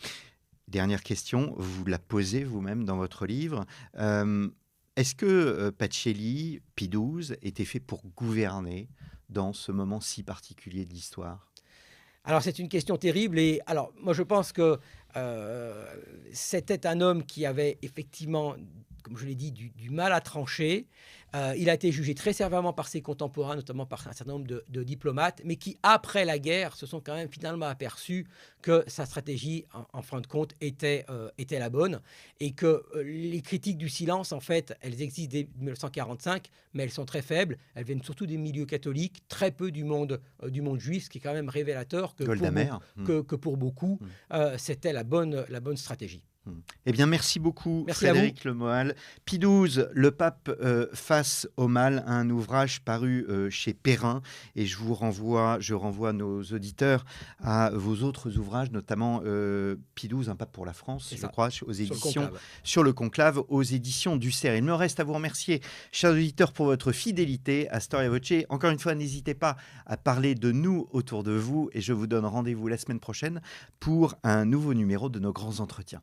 Dernière question, vous la posez vous-même dans votre livre. Est-ce que Pacelli, Pie XII, était fait pour gouverner dans ce moment si particulier de l'histoire? Alors, c'est une question terrible. Et alors, moi, je pense que c'était un homme qui avait effectivement, comme je l'ai dit, du mal à trancher. Il a été jugé très sévèrement par ses contemporains, notamment par un certain nombre de diplomates, mais qui, après la guerre, se sont quand même finalement aperçus que sa stratégie, en fin de compte, était la bonne. Et que les critiques du silence, en fait, elles existent dès 1945, mais elles sont très faibles. Elles viennent surtout des milieux catholiques, très peu du monde juif, ce qui est quand même révélateur que Goldamer. que pour beaucoup, c'était la bonne stratégie. Eh bien, merci beaucoup, Merci à vous. Frédéric Lemoal. Pie XII, le pape face au mal, un ouvrage paru chez Perrin. Et je renvoie nos auditeurs à vos autres ouvrages, notamment Pie XII, un pape pour la France, C'est je ça. crois, aux Sur le éditions conclave. sur le conclave, aux éditions du CERF. Il me reste à vous remercier, chers auditeurs, pour votre fidélité à Storia Voce. Encore une fois, n'hésitez pas à parler de nous autour de vous et je vous donne rendez-vous la semaine prochaine pour un nouveau numéro de nos grands entretiens.